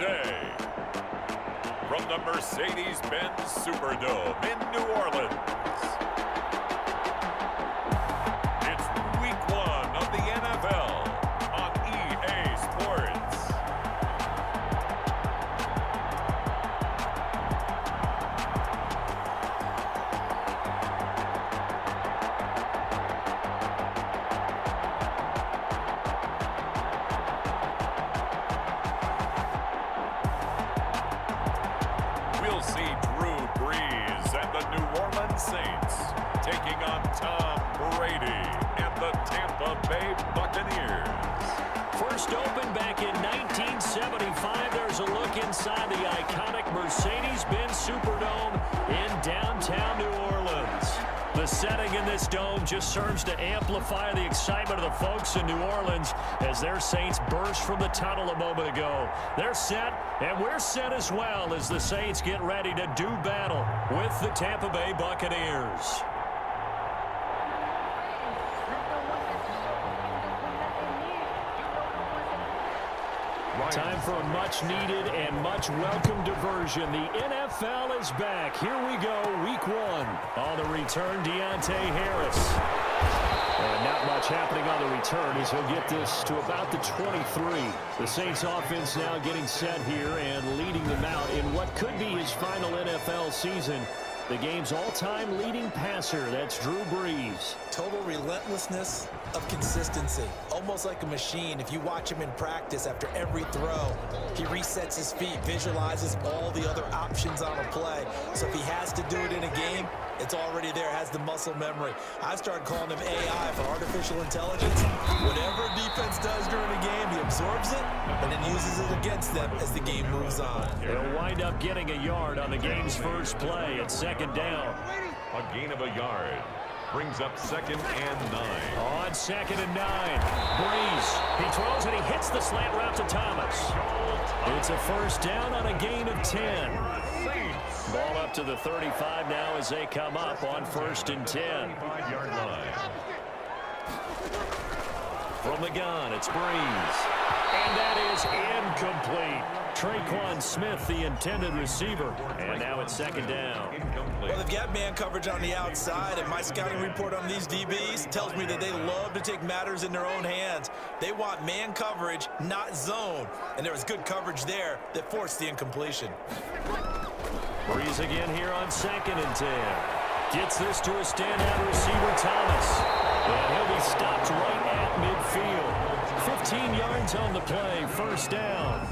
day. From the Mercedes-Benz Superdome in New Orleans, it's Week 1 of the NFL on EA Sports. We'll see Drew Brees and the New Orleans Saints taking on Tom Brady and the Tampa Bay Buccaneers. First opened back in 1975. There's a look inside the iconic Mercedes-Benz Superdome in downtown New Orleans. The setting in this dome just serves to amplify the excitement of the folks in New Orleans as their Saints burst from the tunnel a moment ago. They're set, and we're set as well as the Saints get ready to do battle with the Tampa Bay Buccaneers. Time for a much-needed and much-welcome diversion. The NFL is back. Here we go, Week 1. On the return, Deontay Harris. And not much happening on the return as he'll get this to about the 23. The Saints offense now getting set here and leading them out in what could be his final NFL season. The game's all-time leading passer, that's Drew Brees. Total relentlessness of consistency. Almost like a machine. If you watch him in practice after every throw, he resets his feet, visualizes all the other options on a play. So if he has to do it in a game, it's already there, has the muscle memory. I started calling him AI for artificial intelligence. Whatever defense does during a game, he absorbs it and then uses it against them as the game moves on. They'll wind up getting a yard on the game's first play at second down. A gain of a yard brings up 2nd and 9. On 2nd and 9, Brees. He throws and he hits the slant route to Thomas. It's a first down on a gain of 10. Ball up to the 35 now as they come up on 1st and 10. 5-yard line. From the gun, it's Brees. And that is incomplete. Traquan Smith, the intended receiver. And now it's 2nd down. Well, they've got man coverage on the outside, and my scouting report on these DBs tells me that they love to take matters in their own hands. They want man coverage, not zone. And there was good coverage there that forced the incompletion. Brees again here on 2nd and 10. Gets this to a standout receiver, Thomas. And he'll be stopped right at midfield. 15 yards on the play, first down.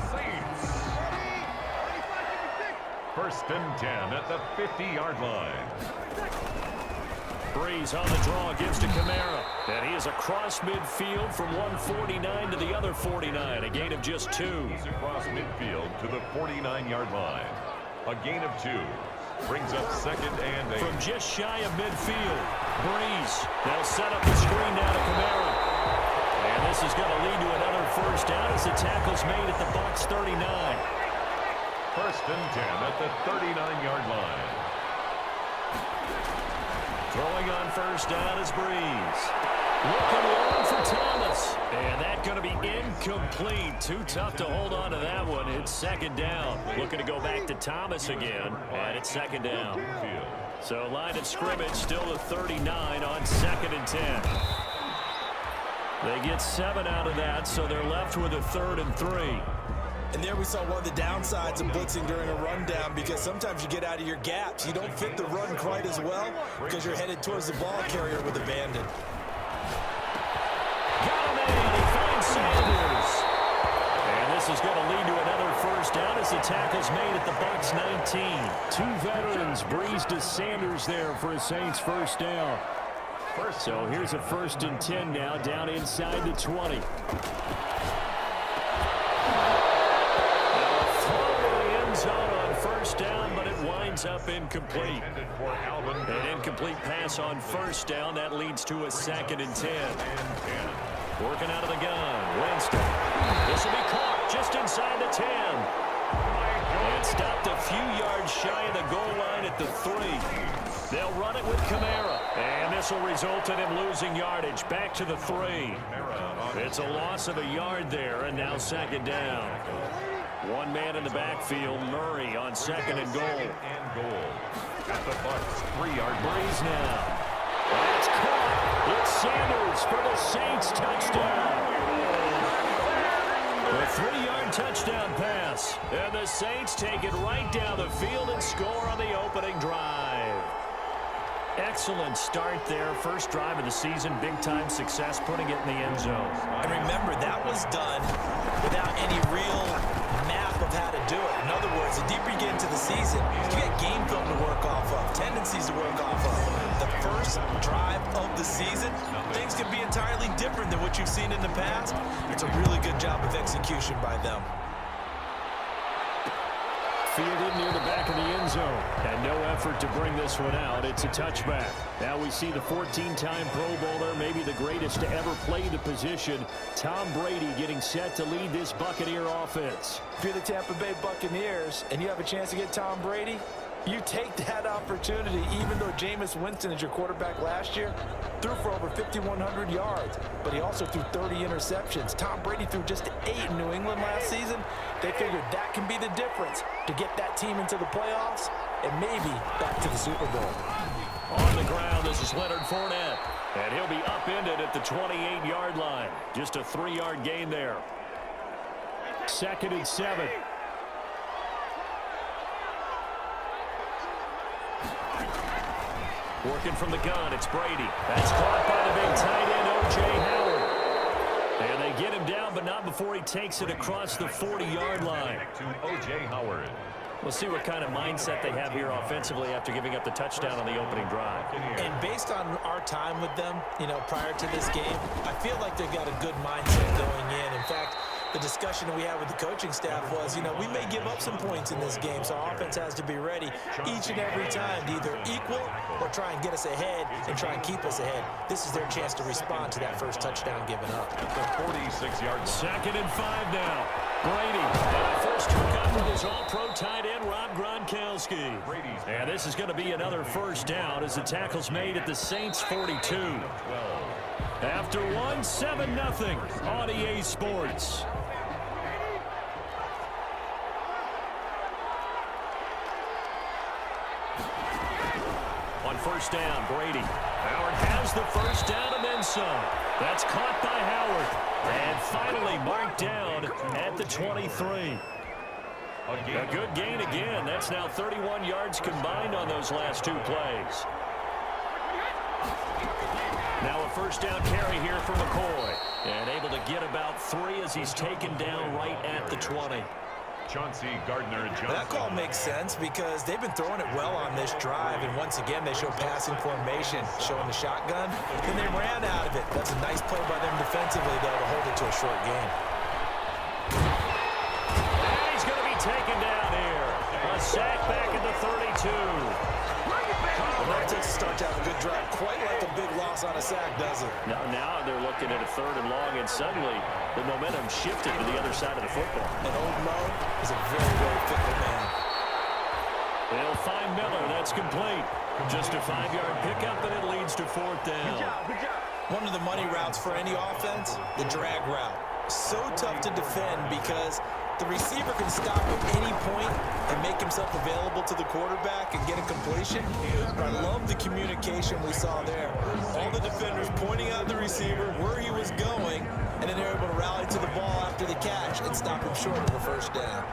1st and 10 at the 50-yard line. Brees on the draw, gives to Kamara. And he is across midfield from 149 to the other 49, a gain of just 2. He's across midfield to the 49-yard line. A gain of 2 brings up 2nd and 8. From just shy of midfield, Brees. They'll set up the screen now to Kamara. And this is going to lead to another first down as the tackle's made at the Bucs 39. 1st and 10 at the 39-yard line. Throwing on first down is Brees. Looking long for Thomas. And that's going to be incomplete. Too tough to hold on to that one. It's 2nd down. Looking to go back to Thomas again. And it's 2nd down. So line of scrimmage still the 39 on 2nd and 10. They get 7 out of that, so they're left with a 3rd and 3. And there we saw one of the downsides of blitzing during a rundown, because sometimes you get out of your gaps. You don't fit the run quite as well because you're headed towards the ball carrier with abandon. Gaudin, he finds Sanders. And this is going to lead to another first down as the tackle's made at the Bucs 19. 2 veterans, Brees to Sanders there for a Saints first down. So here's a 1st and 10 now, down inside the 20. On first down, but it winds up incomplete. An incomplete pass on first down. That leads to a 2nd and 10. Working out of the gun. Winston. This will be caught just inside the 10. And stopped a few yards shy of the goal line at the 3. They'll run it with Kamara. And this will result in him losing yardage. Back to the 3. It's a loss of a yard there, and now 2nd down. One man in the backfield, Murray on second and goal. At the Bucs 3-yard Breeze now. That's caught. It's Sanders for the Saints touchdown. A 3-yard touchdown pass. And the Saints take it right down the field and score on the opening drive. Excellent start there. First drive of the season. Big-time success putting it in the end zone. And remember, that was done without any real map of how to do it. In other words, the deeper you get into the season, you get game film to work off of, tendencies to work off of. The first drive of the season, things can be entirely different than what you've seen in the past. It's a really good job of execution by them. Fielded near the back of the end zone. And no effort to bring this one out. It's a touchback. Now we see the 14-time Pro Bowler, maybe the greatest to ever play the position, Tom Brady, getting set to lead this Buccaneer offense. If you're the Tampa Bay Buccaneers and you have a chance to get Tom Brady, you take that opportunity, even though Jameis Winston is your quarterback last year, threw for over 5,100 yards, but he also threw 30 interceptions. Tom Brady threw just 8 in New England last season. They figured that can be the difference to get that team into the playoffs and maybe back to the Super Bowl. On the ground, this is Leonard Fournette, and he'll be upended at the 28-yard line. Just a 3-yard gain there. 2nd and 7. Working from the gun, it's Brady. That's caught by the big tight end, O.J. Howard. And they get him down, but not before he takes it across the 40-yard line. to O.J. Howard. We'll see what kind of mindset they have here offensively after giving up the touchdown on the opening drive. And based on our time with them, prior to this game, I feel like they've got a good mindset going in. In fact, the discussion that we had with the coaching staff was, we may give up some points in this game, so our offense has to be ready each and every time to either equal or try and get us ahead and try and keep us ahead. This is their chance to respond to that first touchdown given up. At the 46-yard line. 2nd and 5 now. Brady. And first took up with his all-pro tight end, Rob Gronkowski. And this is going to be another first down as the tackle's made at the Saints 42. After 7-0 on EA Sports. On first down, Brady. Howard has the first down and then some. That's caught by Howard. And finally marked down at the 23. A good gain again. That's now 31 yards combined on those last 2 plays. Now a first down carry here for McCoy. And able to get about 3 as he's taken down right at the 20. Chauncey Gardner-Johnson. That call makes sense because they've been throwing it well on this drive, and once again they show passing formation, showing the shotgun, and they ran out of it. That's a nice play by them defensively, though, to hold it to a short gain. And he's going to be taken down here. A sack back at the 32. Well, that takes a start to have a good drive. Quite like a big loss on a sack, does it? Now they're looking at a 3rd and long, and suddenly the momentum shifted to the other side of the football. And Old Mo is a very, very fickle man. They'll find Miller. That's complete. Just a 5-yard pickup, and it leads to 4th down. One of the money routes for any offense, the drag route. So tough to defend because the receiver can stop at any point and make himself available to the quarterback and get a completion. But I love the communication we saw there. All the defenders pointing out the receiver where he was going, and then they're able to rally to the ball after the catch and stop him short of the first down.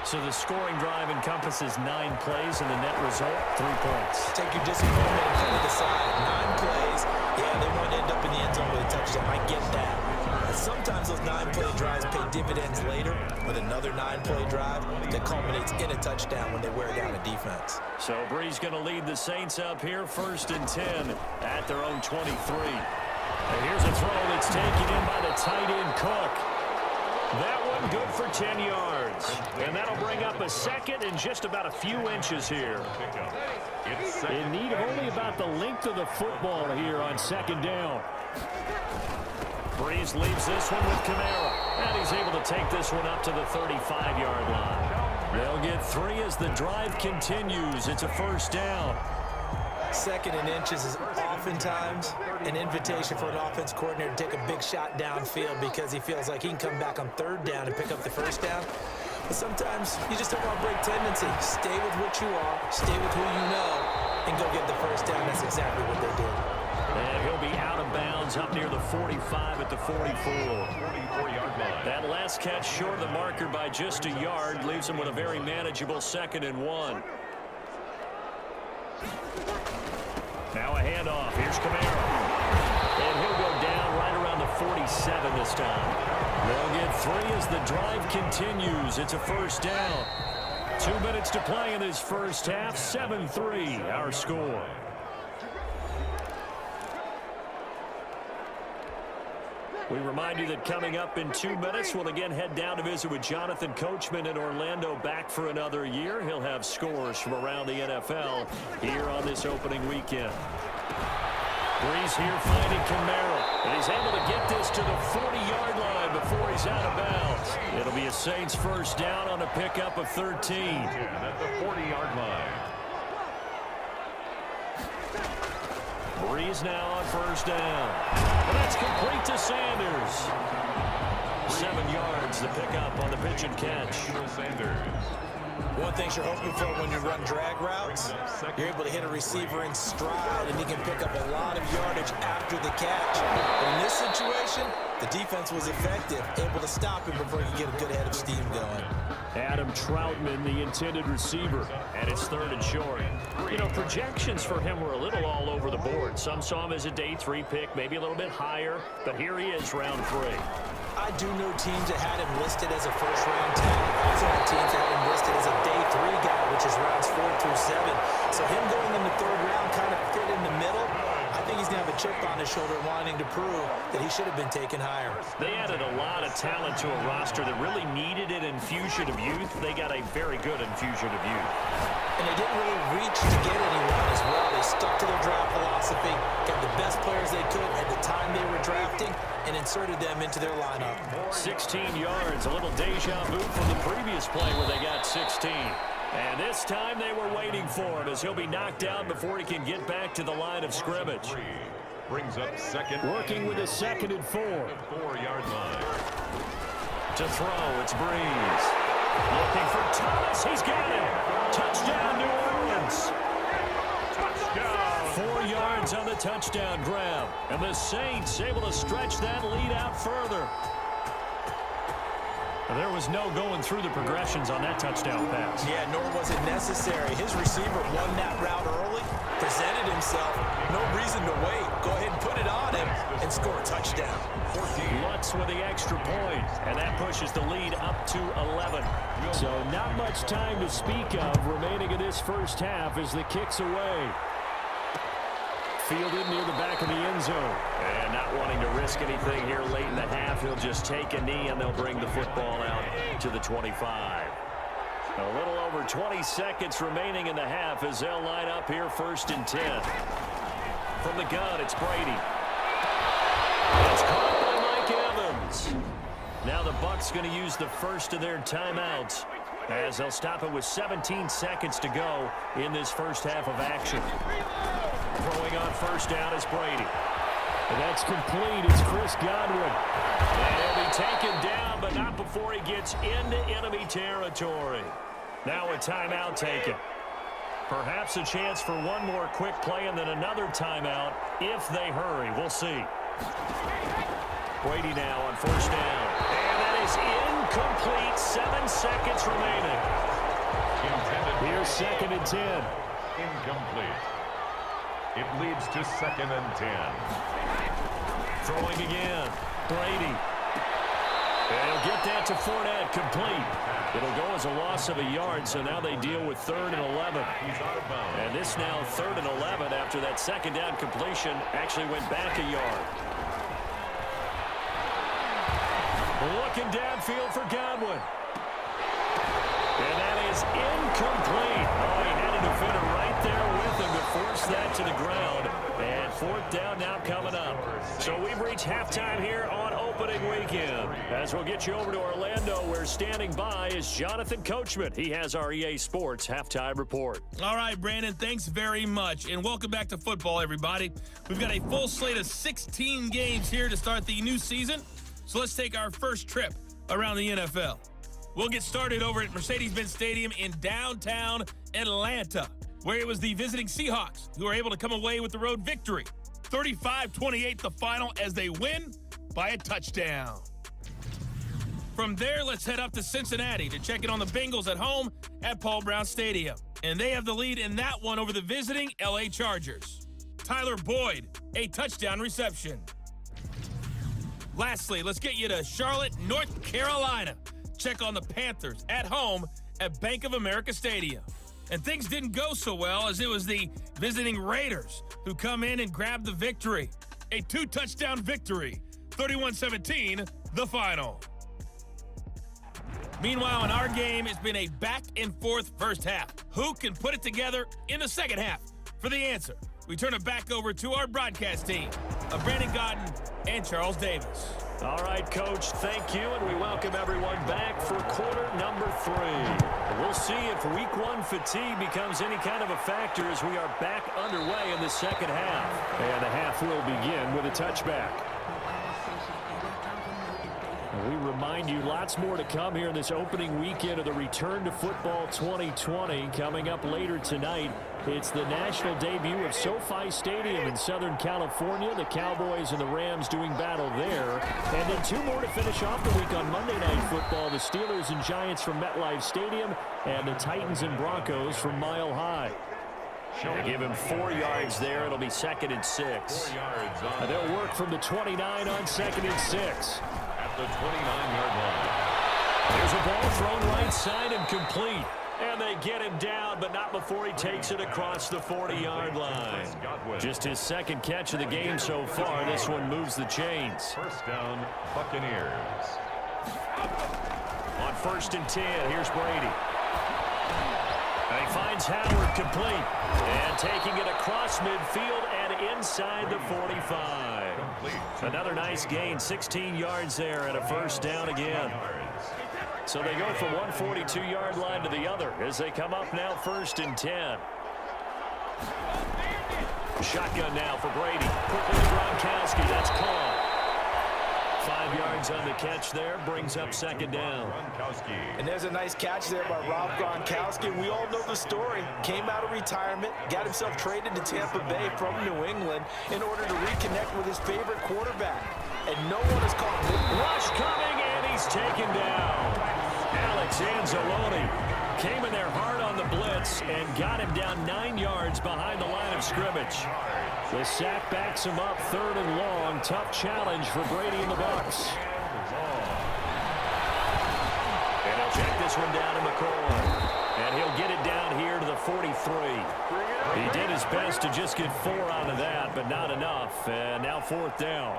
So the scoring drive encompasses 9 plays, and the net result, 3 points. Take your disappointment and put it aside. 9 plays. Yeah, they want to end up in the end zone with a touchdown. I get that. But sometimes those 9-play drives pay dividends later with another 9-play drive that culminates in a touchdown when they wear down a defense. So Bree's going to lead the Saints up here, 1st and 10 at their own 23. And here's a throw that's taken in by the tight end Cook. That one good for 10 yards. And that'll bring up a 2nd and just about a few inches here. In need of only about the length of the football here on 2nd down. Breeze leaves this one with Kamara. And he's able to take this one up to the 35-yard line. They'll get 3 as the drive continues. It's a 1st down. 2nd and inches is oftentimes an invitation for an offense coordinator to take a big shot downfield because he feels like he can come back on 3rd down and pick up the 1st down. But sometimes you just don't want to break tendency. Stay with what you are, stay with who you know, and go get the first down. That's exactly what they did. And he'll be out of bounds up near the 45 at the 44. 44-yard line. That last catch short of the marker by just a yard leaves him with a very manageable 2nd and 1. Now a handoff. Here's Camaro. And he'll go down right around the 47 this time. They'll get 3 as the drive continues. It's a first down. 2 minutes to play in this first half. 7-3 our score. We remind you that coming up in 2 minutes, we'll again head down to visit with Jonathan Coachman in Orlando, back for another year. He'll have scores from around the NFL here on this opening weekend. Breeze here finding Camaro. And he's able to get this to the 40-yard line before he's out of bounds. It'll be a Saints first down on a pickup of 13. At the 40-yard line. Breeze now on first down. And that's complete to Sanders. 7 yards, the pickup on the pitch and catch. Sanders. One thing you're hoping for when you run drag routes, you're able to hit a receiver in stride, and he can pick up a lot of yardage after the catch. But in this situation, the defense was effective, able to stop him before he could get a good head of steam going. Adam Troutman, the intended receiver, and it's 3rd and short. You know, projections for him were a little all over the board. Some saw him as a day 3 pick, maybe a little bit higher, but here he is, round 3. I do know teams that had him listed as a first-round talent. I also know teams that had him listed as a day 3 guy, which is rounds 4 through 7. So him going in the 3rd round kind of fit in the middle. I think he's going to have a chip on his shoulder wanting to prove that he should have been taken higher. They added a lot of talent to a roster that really needed an infusion of youth. They got a very good infusion of youth. And they didn't really reach to get anyone as well. They stuck to their draft philosophy, got the best players they could at the time they were drafting, and inserted them into their lineup. 16 yards, a little deja vu from the previous play where they got 16. And this time they were waiting for him as he'll be knocked down before he can get back to the line of scrimmage. Brings up 2nd. Working with a 2nd and 4. 4-yard line. To throw, it's Breeze. Looking for Thomas, he's got it. Touchdown, New Orleans. Touchdown. 4 yards on the touchdown grab. And the Saints able to stretch that lead out further. There was no going through the progressions on that touchdown pass. Yeah, nor was it necessary. His receiver won that route early, presented himself. No reason to wait. Go ahead and put it on him and score a touchdown. Lutz with the extra point, and that pushes the lead up to 11. So not much time to speak of remaining in this first half as the kick's away. Fielded near the back of the end zone. And not wanting to risk anything here late in the half, he'll just take a knee and they'll bring the football out to the 25. A little over 20 seconds remaining in the half as they'll line up here 1st and 10. From the gun, it's Brady. It's caught by Mike Evans. Now the Bucs going to use the first of their timeouts as they'll stop it with 17 seconds to go in this first half of action. Throwing on first down is Brady. And that's complete. It's Chris Gaudin. And he'll be taken down, but not before he gets into enemy territory. Now a timeout taken. Perhaps a chance for one more quick play and then another timeout if they hurry. We'll see. Brady now on first down. And that is incomplete. 7 seconds remaining. Here's 2nd and 10. Incomplete. It leads to 2nd and 10. Throwing again. Brady. And he'll get that to Fournette, complete. It'll go as a loss of a yard, so now they deal with 3rd and 11. He's out of bounds. And this now 3rd and 11 after that 2nd down completion actually went back a yard. Looking downfield for Godwin. And that is incomplete. Oh, he had a defender right there with him to force that to the ground. And 4th down now coming up. So we've reached halftime here on opening weekend. As we'll get you over to Orlando, where standing by is Jonathan Coachman. He has our EA Sports halftime report. All right, Brandon, thanks very much. And welcome back to football, everybody. We've got a full slate of 16 games here to start the new season. So let's take our first trip around the NFL. We'll get started over at Mercedes-Benz Stadium in downtown Atlanta, where it was the visiting Seahawks who were able to come away with the road victory. 35-28 the final as they win by a touchdown. From there, let's head up to Cincinnati to check in on the Bengals at home at Paul Brown Stadium. And they have the lead in that one over the visiting LA Chargers. Tyler Boyd, a touchdown reception. Lastly, let's get you to Charlotte, North Carolina. Check on the Panthers at home at Bank of America Stadium. And things didn't go so well as it was the visiting Raiders who come in and grab the victory. A 2-touchdown victory, 31-17, the final. Meanwhile, in our game, it's been a back-and-forth first half. Who can put it together in the second half? For the answer, we turn it back over to our broadcast team of Brandon Gaudin and Charles Davis. All right, Coach, thank you, and we welcome everyone back for quarter number 3. We'll see if week 1 fatigue becomes any kind of a factor as we are back underway in the second half. And the half will begin with a touchback. We remind you lots more to come here in this opening weekend of the Return to Football 2020. Coming up later tonight, it's the national debut of SoFi Stadium in Southern California. The Cowboys and the Rams doing battle there. And then 2 more to finish off the week on Monday Night Football. The Steelers and Giants from MetLife Stadium and the Titans and Broncos from Mile High. They give him 4 yards there. It'll be 2nd and 6. They'll work from the 29 on 2nd and 6. The 29-yard line. There's a ball thrown right side and complete. And they get him down, but not before he takes it across the 40-yard line. Just his 2nd catch of the game so far. This one moves the chains. First down, Buccaneers. On 1st and 10, here's Brady. And he finds Howard complete. And taking it across midfield and inside the 45. Another nice gain, 16 yards there and a first down again. So they go from one 42-yard line to the other as they come up now 1st and 10. Shotgun now for Brady. Quickly to Gronkowski. That's caught. 5 yards on the catch there, brings up 2nd down. And there's a nice catch there by Rob Gronkowski. We all know the story. Came out of retirement, got himself traded to Tampa Bay from New England in order to reconnect with his favorite quarterback. And no one has caught him. Rush coming, and he's taken down. Alex Anzalone came in there hard on the blitz and got him down 9 yards behind the line of scrimmage. The sack backs him up 3rd and long. Tough challenge for Brady and the Bucs. And he'll check this one down to McCoy. And he'll get it down here to the 43. He did his best to just get 4 out of that, but not enough. And now 4th down.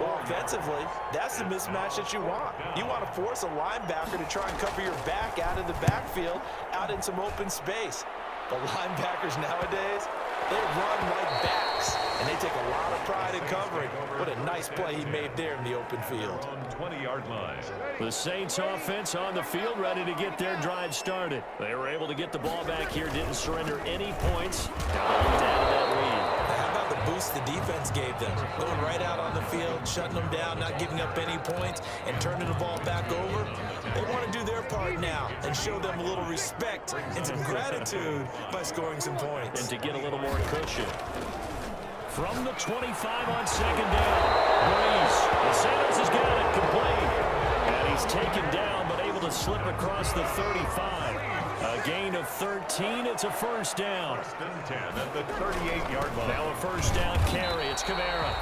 Well, offensively, that's the mismatch that you want. You want to force a linebacker to try and cover your back out of the backfield, out in some open space. But linebackers nowadays, they run like backs, and they take a lot of pride in covering. What a nice play he made there in the open field. On 20-yard line. The Saints offense on the field, ready to get their drive started. They were able to get the ball back here, didn't surrender any points. Down to that lead. How about the boost the defense gave them? Going right out on the field, shutting them down, not giving up any points, and turning the ball back over. They want to do their part now and show them a little respect and some gratitude by scoring some points. And to get a little more cushion. From the 25 on 2nd down. Breeze. Sanders has got it complete. And he's taken down, but able to slip across the 35. A gain of 13. It's a first down. 1st and 10 at the 38-yard line. Now a first down carry. It's Kamara.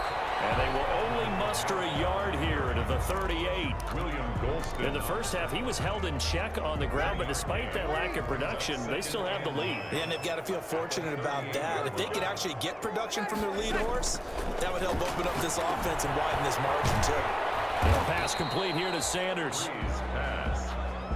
And they will only muster a yard here to the 38. William Golston. In the first half, he was held in check on the ground, but despite that lack of production, they still have the lead. Yeah, and they've got to feel fortunate about that. If they could actually get production from their lead horse, that would help open up this offense and widen this margin, too. Pass complete here to Sanders. Pass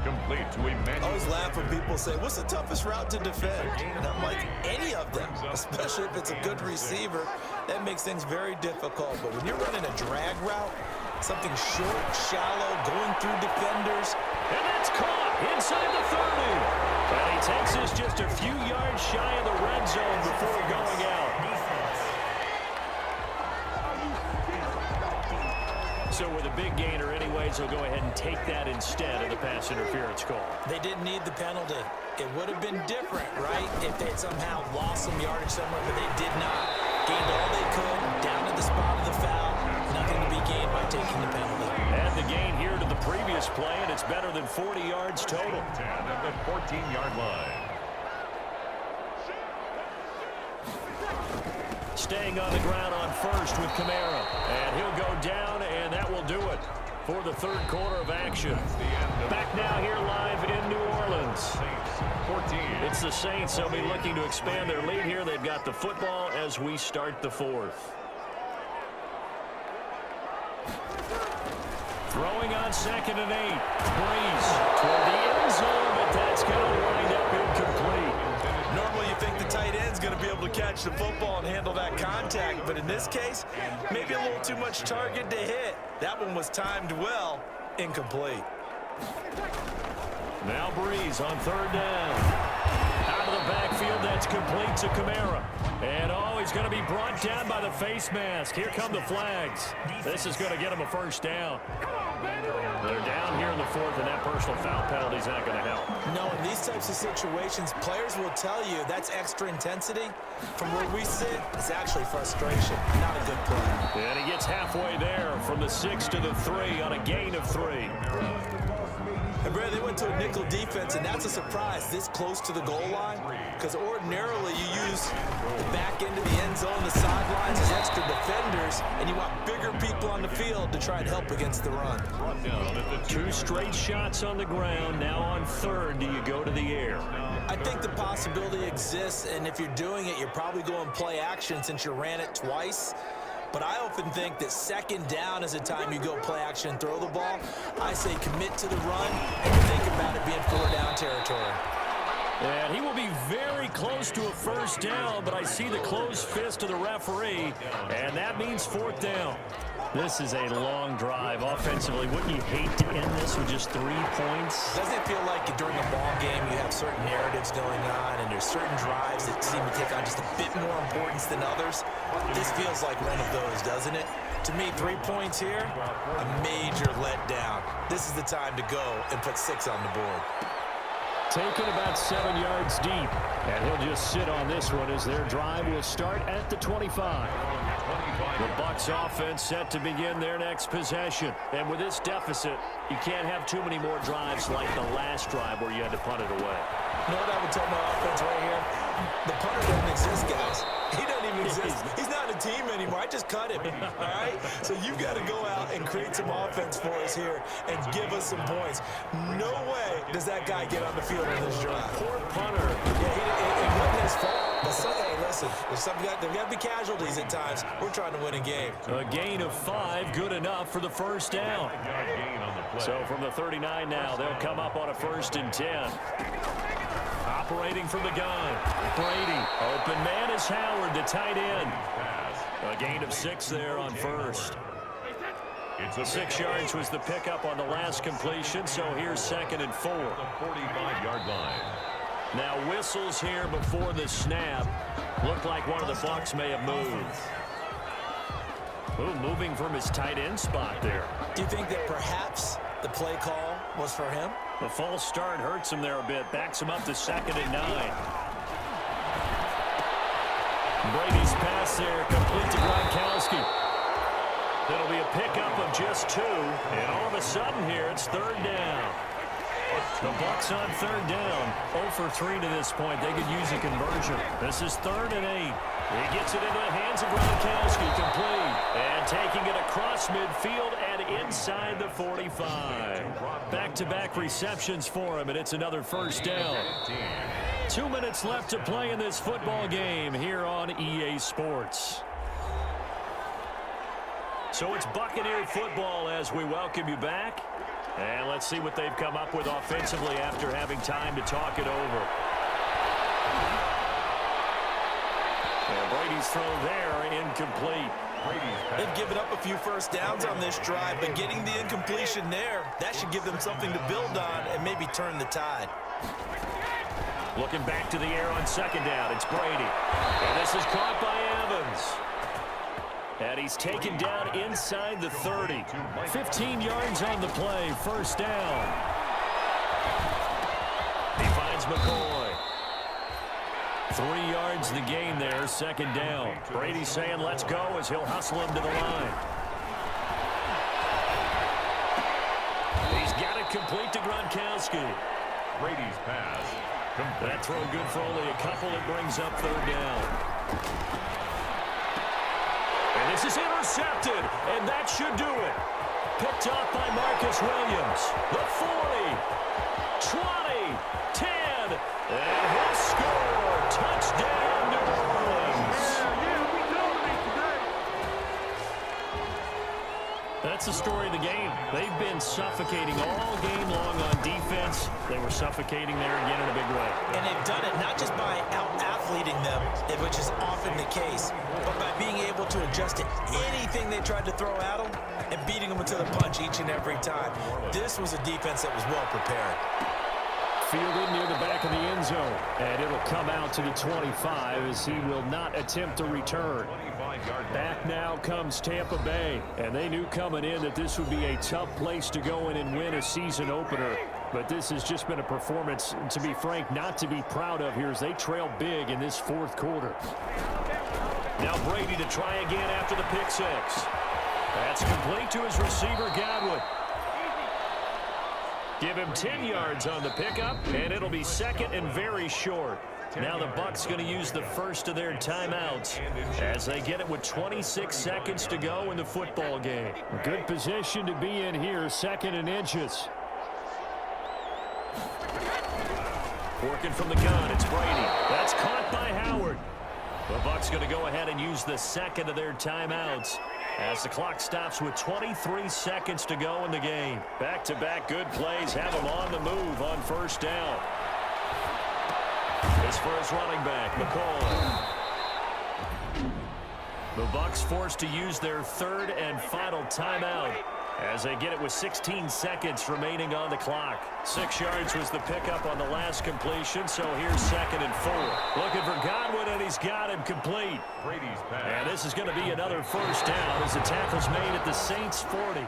complete to Emmanuel. I always laugh when people say, what's the toughest route to defend? And I'm like, any of them, especially if it's a good receiver. That makes things very difficult. But when you're running a drag route, something short, shallow, going through defenders. And that's caught inside the 30. And he takes us just a few yards shy of the red zone before going out. So with a big gainer anyways, he'll go ahead and take that instead of the pass interference call. They didn't need the penalty. It would have been different, right, if they had somehow lost some yardage somewhere, but they did not. Gained all they could, down to the spot of the foul. Nothing to be gained by taking the penalty. Add the gain here to the previous play, and it's better than 40 yards total. 10 at the 14-yard line. Staying on the ground on first with Kamara. And he'll go down, and that will do it for the third quarter of action. Back now here live in New Orleans. 14. It's the Saints. They'll be looking to expand their lead here. They've got the football as we start the fourth. Throwing on 2nd and 8. Breeze toward the end zone, but that's going to wind up incomplete. Normally you think the tight end's going to be able to catch the football and handle that contact, but in this case, maybe a little too much target to hit. That one was timed well, incomplete. Now Breeze on 3rd down. Out of the backfield, that's complete to Kamara. And he's going to be brought down by the face mask. Here come the flags. This is going to get him a first down. They're down here in the fourth, and that personal foul penalty is not going to help. No, in these types of situations, players will tell you that's extra intensity. From where we sit, it's actually frustration, not a good play. And he gets halfway there from the 6 to the 3 on a gain of 3. And Brad, they went to a nickel defense, and that's a surprise this close to the goal line, because ordinarily you use the back end of the end zone, the sidelines as extra defenders, and you want bigger people on the field to try and help against the run. 2 straight shots on the ground. Now on 3rd, do you go to the air? I think the possibility exists, and if you're doing it, you're probably going play action since you ran it twice. But I often think that 2nd down is a time you go play action and throw the ball. I say commit to the run and think about it being 4 down territory. And he will be very close to a first down, but I see the closed fist of the referee, and that means 4th down. This is a long drive offensively. Wouldn't you hate to end this with just 3 points? Doesn't it feel like during a ball game you have certain narratives going on and there's certain drives that seem to take on just a bit more importance than others? This feels like one of those, doesn't it? To me, 3 points here, a major letdown. This is the time to go and put 6 on the board. Taken about 7 yards deep, and he'll just sit on this one as their drive will start at the 25. The Bucs offense set to begin their next possession. And with this deficit, you can't have too many more drives like the last drive where you had to punt it away. You know what I would tell my offense right here? The punter doesn't exist, guys. He doesn't even exist. He's not a team anymore. I just cut him, all right? So you've got to go out and create some offense for us here and give us some points. No way does that guy get on the field in this drive. Poor punter. Yeah, it wasn't his fault. But hey, listen, there's got to be casualties at times. We're trying to win a game. A gain of 5, good enough for the first down. So from the 39 now, they'll come up on a 1st and 10. Operating from the gun. Brady. Open man is Howard, the tight end. A gain of 6 there on 1st. 6 yards was the pickup on the last completion, so here's 2nd and 4. The 45-yard line. Now whistles here before the snap. Looked like one of the Bucs may have moved. Ooh, moving from his tight end spot there. Do you think that perhaps the play call was for him? The false start hurts him there a bit. Backs him up to 2nd and 9. Brady's pass there, complete to Gronkowski. It'll be a pickup of just 2. And all of a sudden here, it's 3rd down. The Bucs on 3rd down. 0 for 3 to this point. They could use a conversion. This is 3rd and 8. He gets it into the hands of Gronkowski, complete. And taking it across midfield and inside the 45. Back-to-back receptions for him, and it's another first down. 2 minutes left to play in this football game here on EA Sports. So it's Buccaneer football as we welcome you back. And let's see what they've come up with offensively after having time to talk it over. And Brady's throw there, incomplete. They've given up a few first downs on this drive, but getting the incompletion there, that should give them something to build on and maybe turn the tide. Looking back to the air on 2nd down, it's Brady. And this is caught by Evans. And he's taken down inside the 30. 15 yards on the play, first down. He finds McCoy. 3 yards the gain there, second down. Brady's saying let's go as he'll hustle him to the line. He's got it complete to Gronkowski. Brady's pass. That throw good for only a couple. It brings up third down. And this is intercepted, and that should do it. Picked off by Marcus Williams. The 40, 20, 10, and he'll score. Touchdown, New Orleans. That's the story of the game. They've been suffocating all game long on defense. They were suffocating there again in a big way. And they've done it not just by out-athleting them, which is often the case, but by being able to adjust to anything they tried to throw at them and beating them to the punch each and every time. This was a defense that was well prepared. Fielded near the back of the end zone, and it'll come out to the 25 as he will not attempt a return. Back now comes Tampa Bay, and they knew coming in that this would be a tough place to go in and win a season opener. But this has just been a performance, to be frank, not to be proud of here as they trail big in this fourth quarter. Now Brady to try again after the pick six. That's complete to his receiver, Gaudin. Give him 10 yards on the pickup, and it'll be second and very short. Now the Bucs going to use the first of their timeouts as they get it with 26 seconds to go in the football game. Good position to be in here, second and inches. Working from the gun, it's Brady. That's caught by Howard. The Bucs going to go ahead and use the second of their timeouts as the clock stops with 23 seconds to go in the game. Back-to-back good plays have him on the move on first down. This for his running back, McCoy. The Bucs forced to use their third and final timeout as they get it with 16 seconds remaining on the clock. 6 yards was the pickup on the last completion, so here's second and 4. Looking for Gaudin, and he's got him complete. Brady's pass. And this is going to be another first down as the tackle's made at the Saints' 40.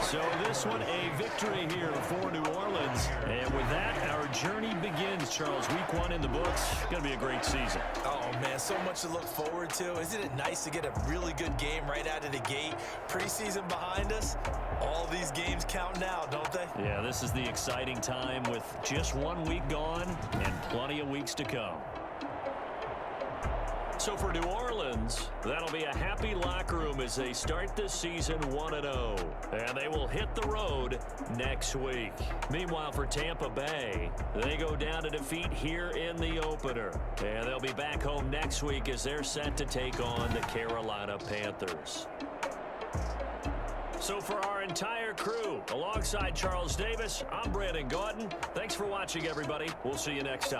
So this one a victory here for New Orleans. And with that, our journey begins, Charles. Week 1 in the books. Going to be a great season. Oh, man, so much to look forward to. Isn't it nice to get a really good game right out of the gate? Preseason behind us. All these games count now, don't they? Yeah, this is the exciting time with just 1 week gone and plenty of weeks to come. So for New Orleans, that'll be a happy locker room as they start this season 1-0. And they will hit the road next week. Meanwhile, for Tampa Bay, they go down to defeat here in the opener. And they'll be back home next week as they're set to take on the Carolina Panthers. So for our entire crew, alongside Charles Davis, I'm Brandon Gaudin. Thanks for watching, everybody. We'll see you next time.